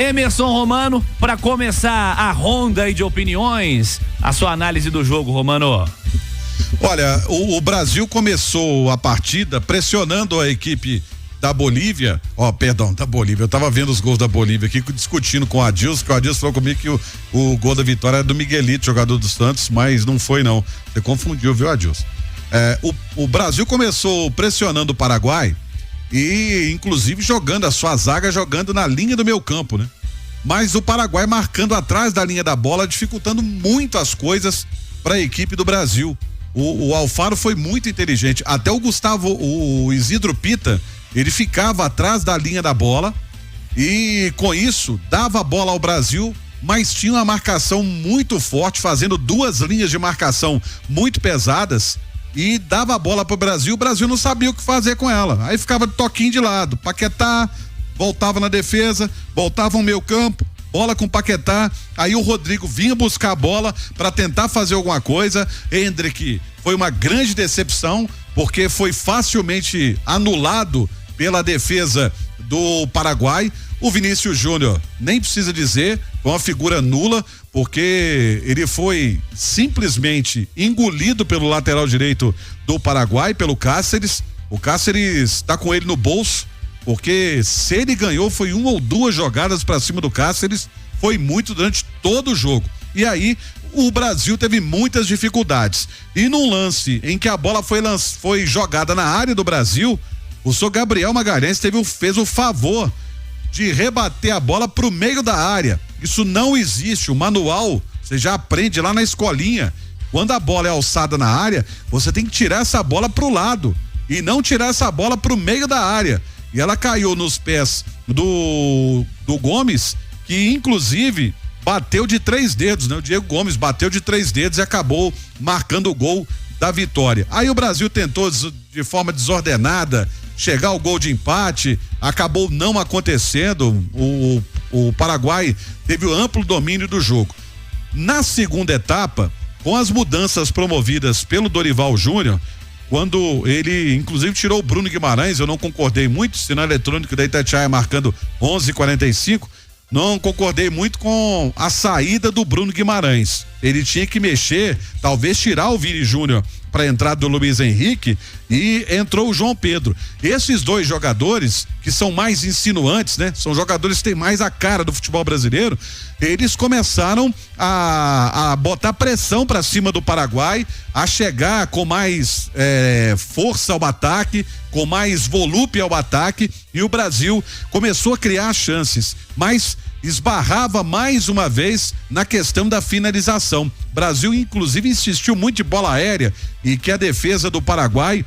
Emerson Romano, para começar a ronda aí de opiniões, a sua análise do jogo, Romano. Olha, o Brasil começou a partida pressionando a equipe da Bolívia, da Bolívia, eu tava vendo os gols da Bolívia aqui, discutindo com o Adilson, que o Adilson falou comigo que o gol da vitória é do Miguelito, jogador do Santos, mas não foi não, você confundiu, viu, Adilson? O Brasil começou pressionando o Paraguai e inclusive jogando a sua zaga, jogando na linha do meio campo, né? Mas o Paraguai marcando atrás da linha da bola, dificultando muito as coisas para a equipe do Brasil. O Alfaro foi muito inteligente, até o Isidro Pita, ele ficava atrás da linha da bola e com isso dava a bola ao Brasil, mas tinha uma marcação muito forte, fazendo duas linhas de marcação muito pesadas e dava a bola pro Brasil, o Brasil não sabia o que fazer com ela, aí ficava de toquinho de lado, Paquetá voltava na defesa, voltava no meio campo, bola com Paquetá, aí o Rodrigo vinha buscar a bola para tentar fazer alguma coisa. Hendrick foi uma grande decepção, porque foi facilmente anulado pela defesa do Paraguai. O Vinícius Júnior, nem precisa dizer, foi uma figura nula, porque ele foi simplesmente engolido pelo lateral direito do Paraguai, pelo Cáceres. O Cáceres tá com ele no bolso, porque se ele ganhou foi uma ou duas jogadas para cima do Cáceres, foi muito durante todo o jogo. E aí o Brasil teve muitas dificuldades. E num lance em que a bola foi jogada na área do Brasil, o senhor Gabriel Magalhães fez o favor de rebater a bola pro meio da área. Isso não existe, o manual você já aprende lá na escolinha. Quando a bola é alçada na área, você tem que tirar essa bola pro lado e não tirar essa bola pro meio da área. E ela caiu nos pés do Gomes, que inclusive bateu de 3 dedos, né? O Diego Gomes bateu de 3 dedos e acabou marcando o gol da vitória. Aí o Brasil tentou de forma desordenada chegar ao gol de empate, acabou não acontecendo. O Paraguai teve o amplo domínio do jogo. Na segunda etapa, com as mudanças promovidas pelo Dorival Júnior, quando ele inclusive tirou o Bruno Guimarães, eu não concordei muito, sinal eletrônico da Itatiaia marcando 11:45, não concordei muito com a saída do Bruno Guimarães. Ele tinha que mexer, talvez tirar o Vini Júnior para a entrada do Luiz Henrique, e entrou o João Pedro. Esses dois jogadores que são mais insinuantes, né? São jogadores que têm mais a cara do futebol brasileiro. Eles começaram a botar pressão para cima do Paraguai, a chegar com mais força ao ataque, com mais volúpia ao ataque, e o Brasil começou a criar chances, mas esbarrava mais uma vez na questão da finalização. Brasil inclusive insistiu muito de bola aérea e que a defesa do Paraguai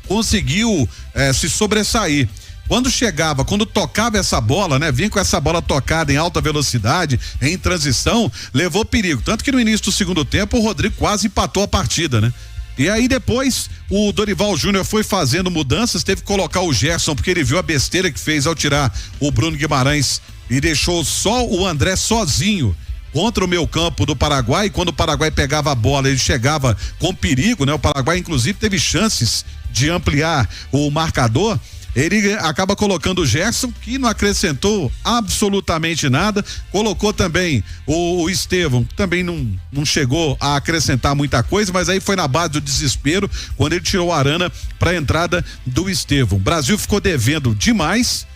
conseguiu se sobressair. Quando tocava essa bola, né? Vinha com essa bola tocada em alta velocidade, em transição, levou perigo. Tanto que no início do segundo tempo o Rodrigo quase empatou a partida, né? E aí depois o Dorival Júnior foi fazendo mudanças, teve que colocar o Gerson, porque ele viu a besteira que fez ao tirar o Bruno Guimarães e deixou só o André sozinho contra o meio campo do Paraguai. E quando o Paraguai pegava a bola, ele chegava com perigo, né? O Paraguai inclusive teve chances de ampliar o marcador. Ele acaba colocando o Gerson, que não acrescentou absolutamente nada, colocou também o Estevão, que também não chegou a acrescentar muita coisa, mas aí foi na base do desespero, quando ele tirou o Arana para a entrada do Estevão. O Brasil ficou devendo demais.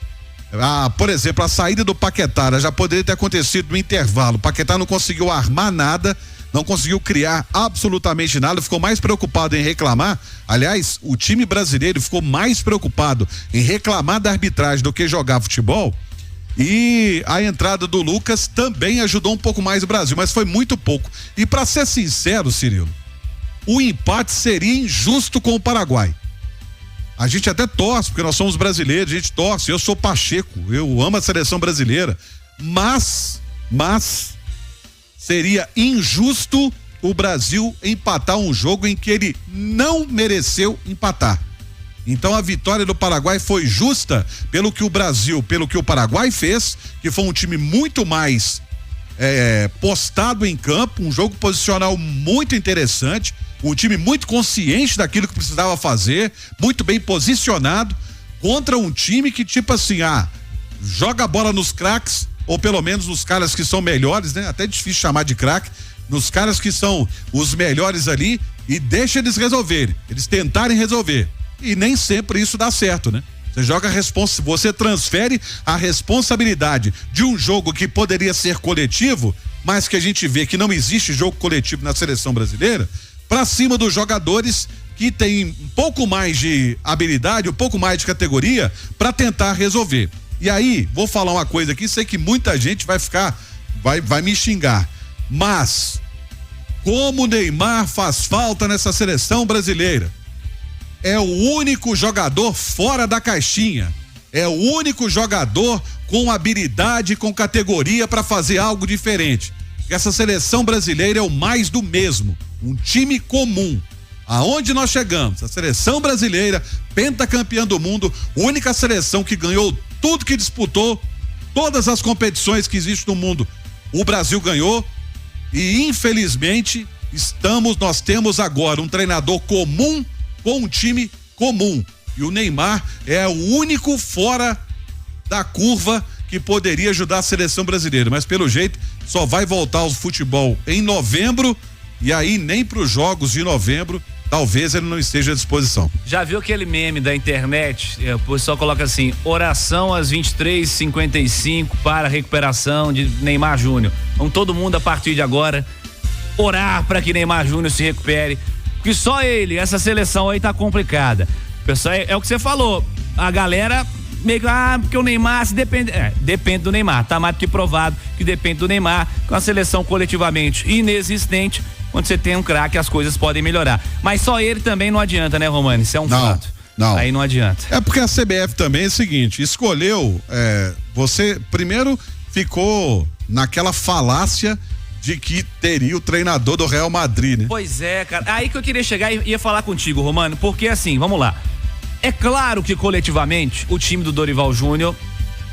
Por exemplo, a saída do Paquetá já poderia ter acontecido no intervalo. O Paquetá não conseguiu armar nada, não conseguiu criar absolutamente nada, ficou mais preocupado em reclamar. Aliás, o time brasileiro ficou mais preocupado em reclamar da arbitragem do que jogar futebol. E a entrada do Lucas também ajudou um pouco mais o Brasil, mas foi muito pouco. E para ser sincero, Cirilo, o empate seria injusto com o Paraguai. A gente até torce, porque nós somos brasileiros, a gente torce, eu sou Pacheco, eu amo a seleção brasileira, mas seria injusto o Brasil empatar um jogo em que ele não mereceu empatar. Então a vitória do Paraguai foi justa pelo que o Paraguai fez, que foi um time muito mais postado em campo, um jogo posicional muito interessante, um time muito consciente daquilo que precisava fazer, muito bem posicionado, contra um time que tipo assim, joga a bola nos craques ou pelo menos nos caras que são melhores, né? Até difícil chamar de craque, nos caras que são os melhores ali e deixa eles resolverem, eles tentarem resolver. E nem sempre isso dá certo, né? Você transfere a responsabilidade de um jogo que poderia ser coletivo, mas que a gente vê que não existe jogo coletivo na seleção brasileira, para cima dos jogadores que têm um pouco mais de habilidade, um pouco mais de categoria para tentar resolver. E aí, vou falar uma coisa aqui, sei que muita gente vai me xingar, mas como o Neymar faz falta nessa seleção brasileira. É o único jogador fora da caixinha. É o único jogador com habilidade, com categoria para fazer algo diferente. Essa seleção brasileira é o mais do mesmo. Um time comum. Aonde nós chegamos? A seleção brasileira, pentacampeã do mundo, única seleção que ganhou tudo que disputou, todas as competições que existem no mundo. O Brasil ganhou e infelizmente nós temos agora um treinador comum com um time comum. E o Neymar é o único fora da curva que poderia ajudar a seleção brasileira. Mas pelo jeito só vai voltar ao futebol em novembro e aí nem para os jogos de novembro talvez ele não esteja à disposição. Já viu aquele meme da internet? O pessoal coloca assim: oração às 23h55 para a recuperação de Neymar Júnior. Vamos todo mundo a partir de agora orar para que Neymar Júnior se recupere. Que só ele, essa seleção aí tá complicada. Pessoal, é o que você falou. A galera meio que, porque o Neymar se depende. Depende do Neymar. Tá mais do que provado que depende do Neymar. Com a seleção coletivamente inexistente, quando você tem um craque, as coisas podem melhorar. Mas só ele também não adianta, né, Romano? Isso é um fato. Não. Aí não adianta. É porque a CBF também é o seguinte: escolheu. Você primeiro ficou naquela falácia de que teria o treinador do Real Madrid, né? Pois é, cara. Aí que eu queria chegar e ia falar contigo, Romano, porque assim, vamos lá. É claro que coletivamente o time do Dorival Júnior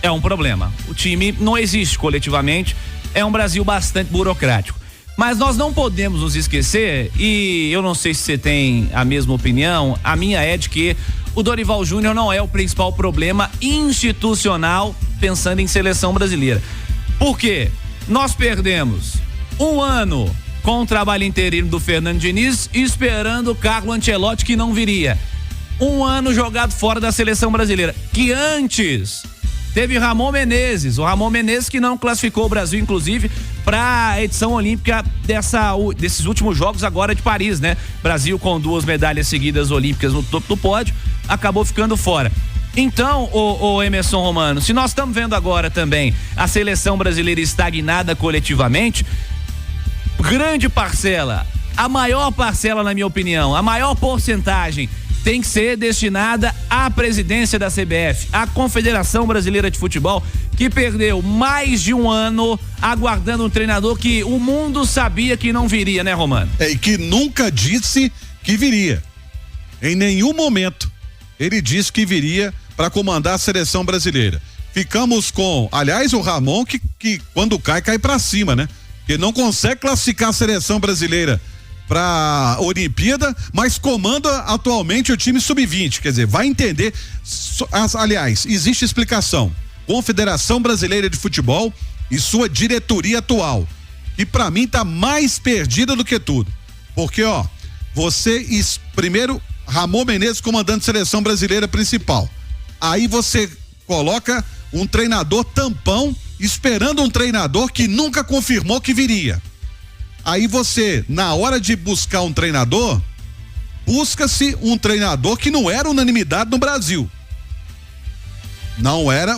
é um problema. O time não existe coletivamente, é um Brasil bastante burocrático. Mas nós não podemos nos esquecer, e eu não sei se você tem a mesma opinião, a minha é de que o Dorival Júnior não é o principal problema institucional pensando em seleção brasileira. Por quê? Nós perdemos um ano com o trabalho interino do Fernando Diniz, esperando o Carlo Ancelotti, que não viria. Um ano jogado fora da seleção brasileira, que antes teve Ramon Menezes, o Ramon Menezes que não classificou o Brasil, inclusive, para a edição olímpica desses últimos jogos agora de Paris, né? Brasil com 2 medalhas seguidas olímpicas no topo do pódio, acabou ficando fora. Então, o Emerson Romano, se nós estamos vendo agora também a seleção brasileira estagnada coletivamente, grande parcela, a maior parcela, na minha opinião, a maior porcentagem tem que ser destinada à presidência da CBF, à Confederação Brasileira de Futebol, que perdeu mais de um ano aguardando um treinador que o mundo sabia que não viria, né, Romano? E que nunca disse que viria. Em nenhum momento ele disse que viria para comandar a seleção brasileira. Ficamos com, aliás, o Ramon que quando cai para cima, né? Que não consegue classificar a seleção brasileira para Olimpíada, mas comanda atualmente o time sub-20, quer dizer, vai entender. Aliás, existe explicação. Confederação Brasileira de Futebol e sua diretoria atual, que para mim tá mais perdida do que tudo, porque primeiro Ramon Menezes comandando a seleção brasileira principal, aí você coloca um treinador tampão esperando um treinador que nunca confirmou que viria. Aí você, na hora de buscar um treinador, busca-se um treinador que não era unanimidade no Brasil.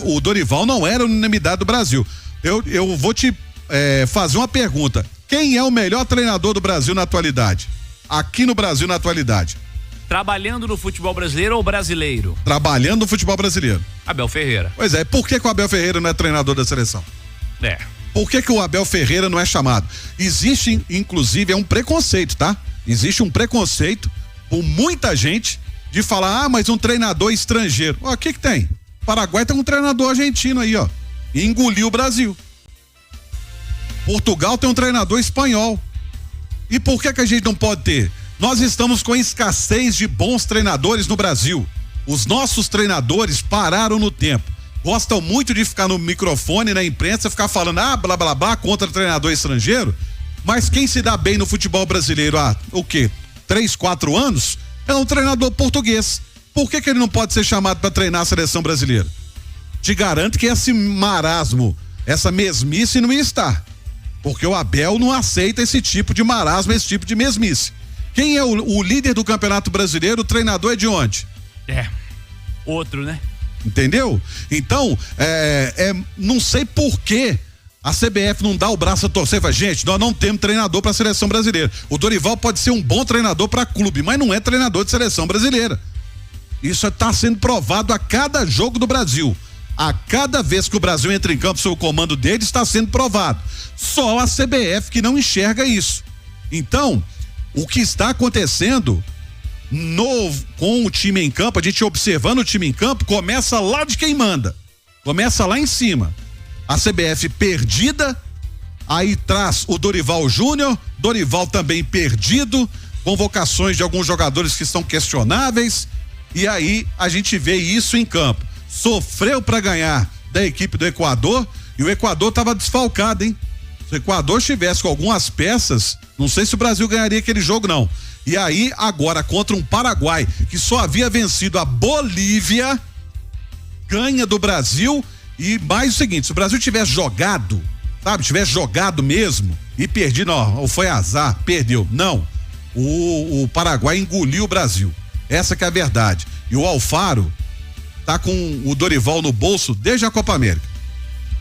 O Dorival não era unanimidade do Brasil. Eu vou te fazer uma pergunta. Quem é o melhor treinador do Brasil na atualidade? Aqui no Brasil na atualidade. Trabalhando no futebol brasileiro ou brasileiro? Trabalhando no futebol brasileiro. Abel Ferreira. Pois é, por que o Abel Ferreira não é treinador da seleção? Por que o Abel Ferreira não é chamado? Existe, inclusive, um preconceito, tá? Existe um preconceito por muita gente de falar, mas um treinador estrangeiro. O que tem? O Paraguai tem um treinador argentino aí, e engoliu o Brasil. Portugal tem um treinador espanhol. E por que a gente não pode ter? Nós estamos com escassez de bons treinadores no Brasil. Os nossos treinadores pararam no tempo. gostam muito de ficar no microfone, na imprensa, ficar falando, blá, blá, blá, contra treinador estrangeiro, mas quem se dá bem no futebol brasileiro há, 3, 4 anos, é um treinador português. Por que ele não pode ser chamado para treinar a seleção brasileira? Te garanto que esse marasmo, essa mesmice não ia estar, porque o Abel não aceita esse tipo de marasmo, esse tipo de mesmice. Quem é o líder do Campeonato Brasileiro? O treinador é de onde? Outro, né? Entendeu? Então, não sei por que a CBF não dá o braço a torcer. Fala, gente, nós não temos treinador para a seleção brasileira. O Dorival pode ser um bom treinador para clube, mas não é treinador de seleção brasileira. Isso está sendo provado a cada jogo do Brasil. A cada vez que o Brasil entra em campo sob o comando dele, está sendo provado. Só a CBF que não enxerga isso. Então, o que está acontecendo com o time em campo, a gente observando o time em campo, começa lá de quem manda. Começa lá em cima. A CBF perdida, aí traz o Dorival Júnior, Dorival também perdido, convocações de alguns jogadores que são questionáveis, e aí a gente vê isso em campo. Sofreu para ganhar da equipe do Equador, e o Equador estava desfalcado, hein? Se o Equador estivesse com algumas peças, não sei se o Brasil ganharia aquele jogo, não. E aí, agora, contra um Paraguai que só havia vencido a Bolívia, ganha do Brasil. E mais o seguinte, se o Brasil tivesse jogado, sabe, tivesse jogado mesmo e perdido, ou foi azar, perdeu. Não, o Paraguai engoliu o Brasil. Essa que é a verdade. E o Alfaro tá com o Dorival no bolso desde a Copa América.